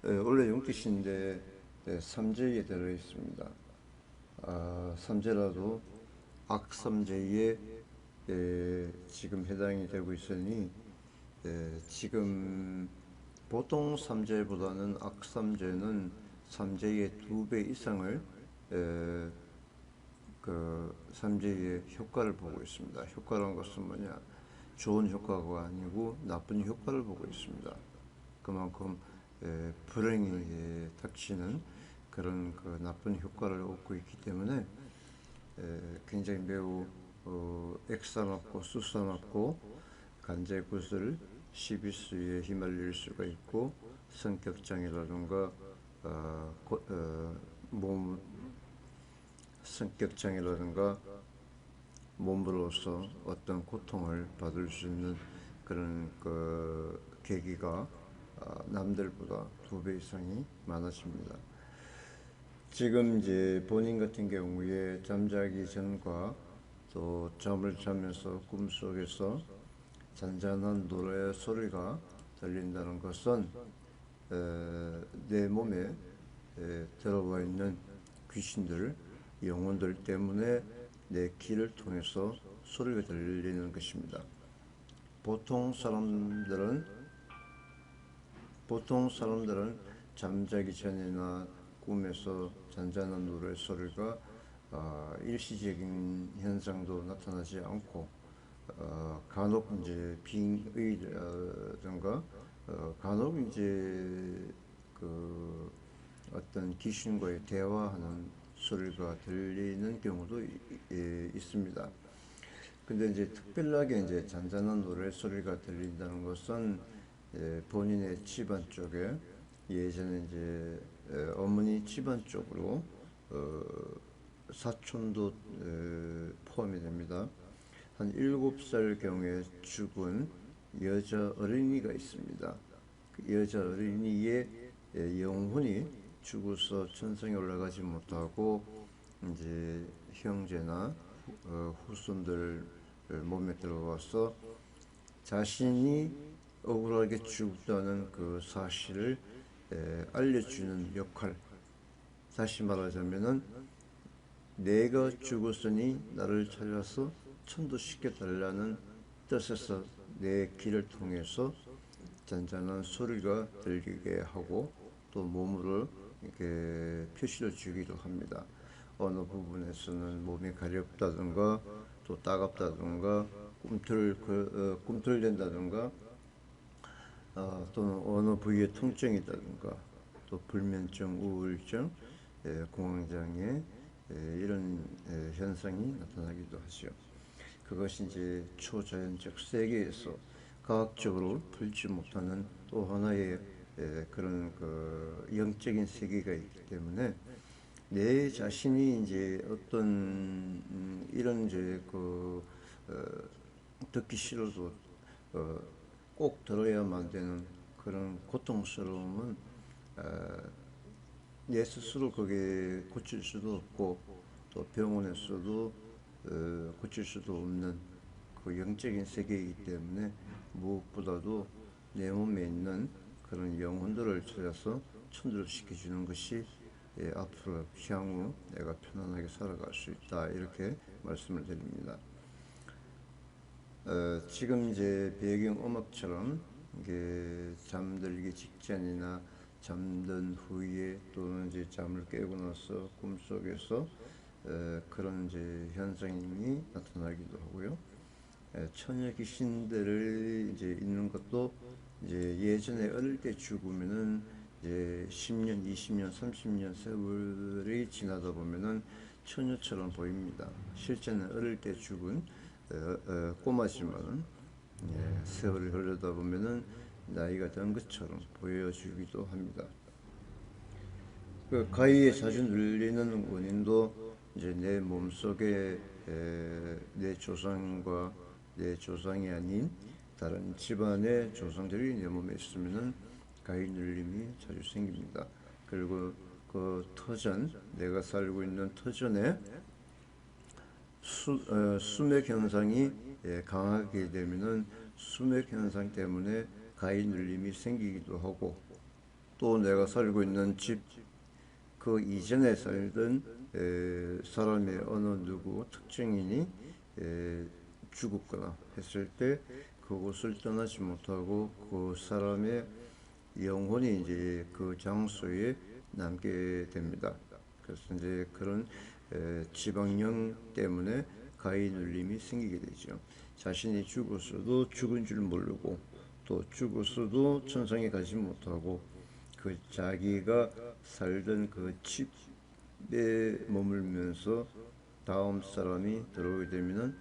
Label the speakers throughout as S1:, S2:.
S1: 원래 용뜻인데 삼재에 들어 있습니다. 삼재라도 악삼재에 지금 해당이 되고 있으니 지금 보통 삼재보다는 악삼재는 삼재의 2배 이상을 그 삼재의 효과를 보고 있습니다. 효과라는 것은 뭐냐? 좋은 효과가 아니고 나쁜 효과를 보고 있습니다. 그만큼 불행이 닥치는 그런 그 나쁜 효과를 얻고 있기 때문에 굉장히 매우 액사납고 수사납고 간제구슬 시비수에 휘말릴 수가 있고 성격장애라든가 몸 성격장애라든가 몸으로서 어떤 고통을 받을 수 있는 그런 그 계기가 남들보다 2배 이상이 많아집니다. 지금 이제 본인 같은 경우에 잠자기 전과 또 잠을 자면서 꿈속에서 잔잔한 노래 소리가 들린다는 것은 내 몸에 들어와 있는 귀신들, 영혼들 때문에 내 귀를 통해서 소리가 들리는 것입니다. 보통 사람들은 잠자기 전이나 꿈에서 잔잔한 노래 소리가 일시적인 현상도 나타나지 않고 간혹 이제 빙의라든가 간혹 이제 그 어떤 귀신과의 대화하는 소리가 들리는 경우도 있습니다. 근데 이제 특별하게 이제 잔잔한 노래 소리가 들린다는 것은 본인의 집안 쪽에 예전에 이제 어머니 집안 쪽으로 사촌도 포함이 됩니다. 한 7살 경에 죽은 여자 어린이가 있습니다. 그 여자 어린이의 영혼이 죽어서 천상에 올라가지 못하고 이제 형제나 후손들 몸에 들어와서 자신이 억울하게 죽었다는 그 사실을 알려주는 역할. 다시 말하자면은 내가 죽었으니 나를 찾아서 천도시켜달라는 뜻에서 내 귀를 통해서 잔잔한 소리가 들리게 하고 또 몸으로 이렇게 표시를 주기도 합니다. 어느 부분에서는 몸이 가렵다든가 또 따갑다든가 꿈틀댄다든가 또는 어느 부위에 통증이 있다든가 또 불면증, 우울증, 공황장애 이런 현상이 나타나기도 하죠. 그것이 이제 초자연적 세계에서 과학적으로 풀지 못하는 또 하나의 그런 그 영적인 세계가 있기 때문에 내 자신이 이제 어떤 이런 이제 듣기 싫어도 꼭 들어야만 되는 그런 고통스러움은 내 스스로 그게 고칠 수도 없고 또 병원에서도 고칠 수도 없는 그 영적인 세계이기 때문에 무엇보다도 내 몸에 있는 그런 영혼들을 찾아서 천도시켜주는 것이 앞으로 향후 내가 편안하게 살아갈 수 있다 이렇게 말씀을 드립니다. 지금 이제 배경 음악처럼 이게 잠들기 직전이나 잠든 후에 또는 이제 잠을 깨고 나서 꿈속에서 그런 이제 현상이 나타나기도 하고요. 처녀 귀신들을 이제 있는 것도 이제 예전에 어릴 때 죽으면은 이제 10년, 20년, 30년 세월이 지나다 보면은 처녀처럼 보입니다. 실제는 어릴 때 죽은 꼬마지만 세월이 흐르다 보면은 나이가 든 것처럼 보여주기도 합니다. 그 가위에 자주 눌리는 원인도 이제 내 몸속에 내 조상과 내 조상이 아닌 다른 집안의 조상들이 내 몸에 있으면은 가위 눌림이 자주 생깁니다. 그리고 그 터전, 내가 살고 있는 터전에 수맥 현상이 강하게 되면은 수맥 현상 때문에 가위 눌림이 생기기도 하고 또 내가 살고 있는 집, 그 이전에 살던 사람의 어느 누구 특정인이 죽었거나 했을 때 그곳을 떠나지 못하고 그 사람의 영혼이 이제 그 장소에 남게 됩니다. 그래서 이제 그런 지방령 때문에 가위 눌림이 생기게 되죠. 자신이 죽었어도 죽은 줄 모르고 또 죽었어도 천상에 가지 못하고 그 자기가 살던 그 집에 머물면서 다음 사람이 들어오게 되면은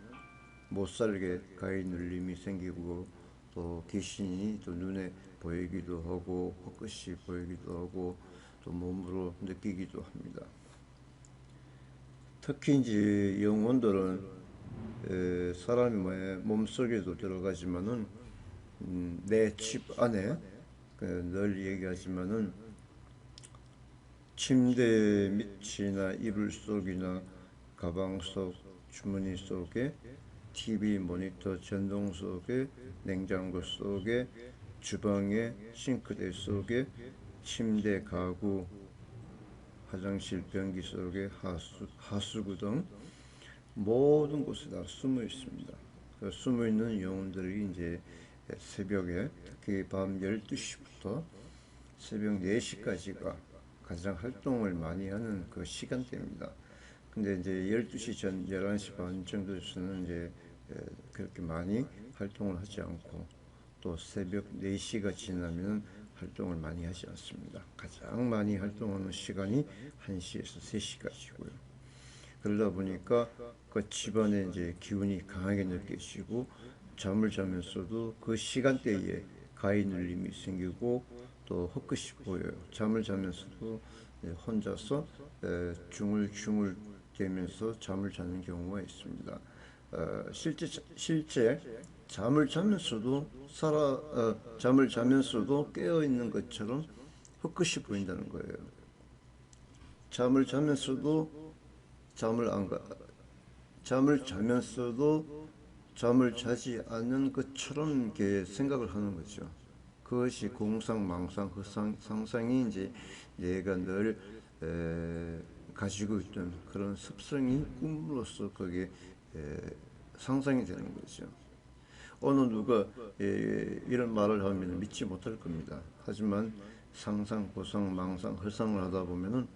S1: 못 살게 가위 눌림이 생기고 또 귀신이 또 눈에 보이기도 하고 헛것이 보이기도 하고 또 몸으로 느끼기도 합니다. 특히 이제 영혼들은 사람의 몸속에도 들어가지만은 내 집 안에 늘 얘기하지만은 침대 밑이나 이불 속이나 가방 속, 주머니 속에 TV 모니터 전동 속에 냉장고 속에 주방에 싱크대 속에 침대 가구 화장실 변기 속에 하수구 등 모든 곳에 다 숨어 있습니다. 그 숨어 있는 영혼들이 이제 새벽에 특히 밤 12시부터 새벽 4시까지가 가장 활동을 많이 하는 그 시간대입니다. 근데 이제 12시 전 11시 반 정도에서는 이제 그렇게 많이 활동을 하지 않고 또 새벽 4시가 지나면 활동을 많이 하지 않습니다. 가장 많이 활동하는 시간이 1시에서 3시까지고요. 그러다 보니까 그 집안에 이제 기운이 강하게 느껴지고 잠을 자면서도 그 시간대에 가위 눌림이 생기고 또 헛것이 보여요. 잠을 자면서도 혼자서 중얼중얼 대면서 잠을 자는 경우가 있습니다. 실제 잠을 자면서도 잠을 자면서도 깨어 있는 것처럼 헛것이 보인다는 거예요. 잠을 자면서도 잠을 안 가, 잠을 자면서도 잠을 자지 않는 것처럼 이렇게 생각을 하는 거죠. 그것이 공상망상, 상상이 이제 내가 늘 가지고 있던 그런 습성이 꿈으로써 그게 상상이 되는 거죠. 어느 누가 이런 말을 하면 믿지 못할 겁니다. 하지만 상상, 고상, 망상, 헐상을 하다 보면은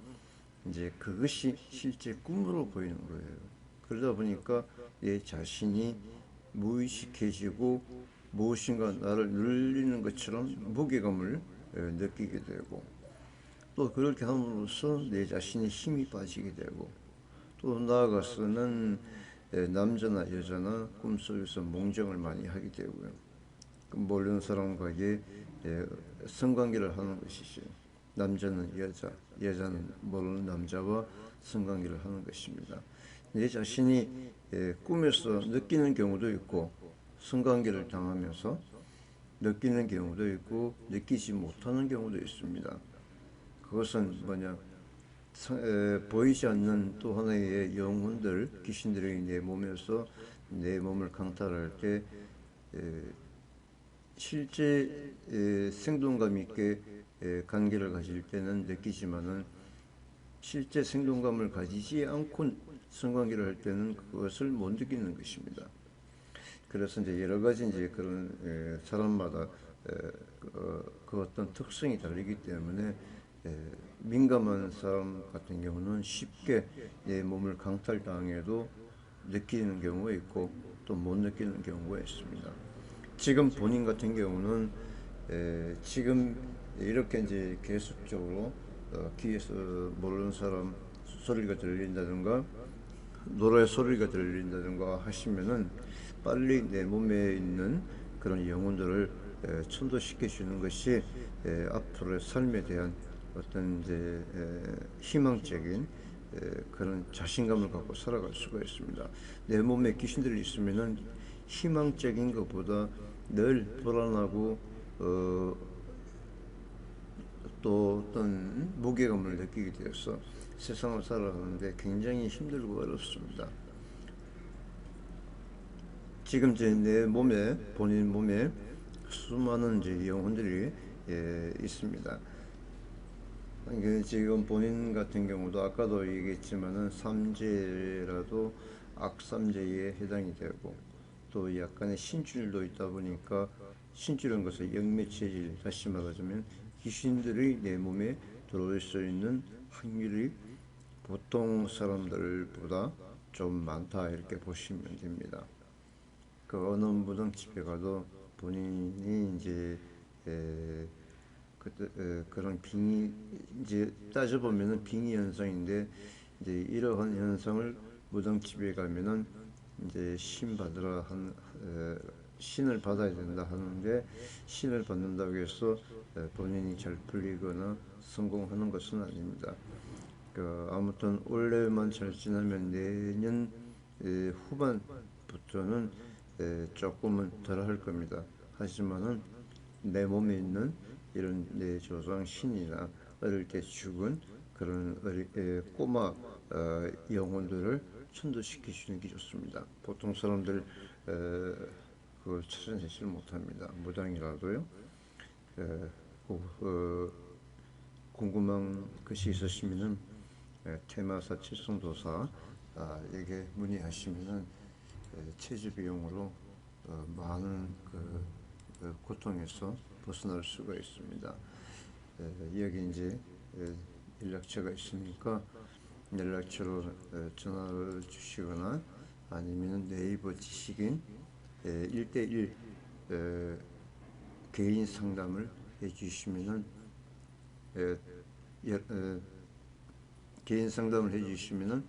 S1: 이제 그것이 실제 꿈으로 보이는 거예요. 그러다 보니까 내 자신이 무의식해지고 무엇인가 나를 눌리는 것처럼 무게감을 느끼게 되고 또 그렇게 함으로써 내 자신의 힘이 빠지게 되고 또 나아가서는 남자나 여자나 꿈속에서 몽정을 많이 하게 되고요. 모르는 사람과의 성관계를 하는 것이죠. 남자는 여자, 여자는 모르는 남자와 성관계를 하는 것입니다. 내 자신이 꿈에서 느끼는 경우도 있고 성관계를 당하면서 느끼는 경우도 있고 느끼지 못하는 경우도 있습니다. 그것은 뭐냐? 보이지 않는 또 하나의 영혼들, 귀신들이 내 몸에서 내 몸을 강탈할 때 실제 생동감 있게 관계를 가질 때는 느끼지만은 실제 생동감을 가지지 않고 성관계를 할 때는 그것을 못 느끼는 것입니다. 그래서 이제 여러 가지 이제 그런 사람마다 그 어떤 특성이 다르기 때문에 민감한 사람 같은 경우는 쉽게 내 몸을 강탈당해도 느끼는 경우가 있고 또 못 느끼는 경우가 있습니다. 지금 본인 같은 경우는 지금 이렇게 이제 계속적으로 귀에서 모르는 사람 소리가 들린다든가 노래 소리가 들린다든가 하시면은 빨리 내 몸에 있는 그런 영혼들을 천도시켜 주는 것이 앞으로의 삶에 대한 어떤 이제 희망적인 그런 자신감을 갖고 살아갈 수가 있습니다. 내 몸에 귀신들이 있으면은 희망적인 것보다 늘 불안하고 또 어떤 무게감을 느끼게 되어서 세상을 살아가는데 굉장히 힘들고 어렵습니다. 지금 이제 내 본인 몸에 수많은 이제 영혼들이 있습니다. 이게 지금 본인 같은 경우도 아까도 얘기했지만은 삼재라도 악삼재에 해당이 되고 또 약간의 신줄도 있다 보니까 신줄은 것은 영매체질, 다시 말하자면 귀신들이 내 몸에 들어올 수 있는 확률이 보통 사람들보다 좀 많다 이렇게 보시면 됩니다. 그 어느 무당 집에 가도 본인이 이제 에, 그런 빙의 이제 따져보면은 빙의 현상인데 이제 이러한 현상을 무당집에 가면은 이제 신 받으라 신을 받아야 된다 하는데 신을 받는다고 해서 본인이 잘 풀리거나 성공하는 것은 아닙니다. 아무튼 올해만 잘 지나면 내년 후반부터는 조금은 덜 할 겁니다. 하지만은 내 몸에 있는 이런 내 조상 신이나 어릴 때 죽은 그런 꼬마 영혼들을 천도시켜 주는 게 좋습니다. 보통 사람들 그걸 찾아내질 못합니다. 무당이라도요. 궁금한 것이 있으시면은 테마사 칠성도사 에게 문의하시면은 체질 비용으로 많은 고통에서 벗어날 수가 있습니다. 여기 이제 연락처가 있으니까 연락처로 전화를 주시거나 아니면 네이버 지식인 1대1 개인 상담을 해주시면은 개인 상담을 해주시면은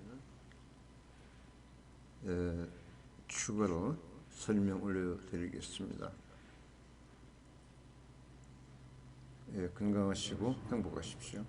S1: 추가로 설명 올려드리겠습니다. 건강하시고 행복하십시오.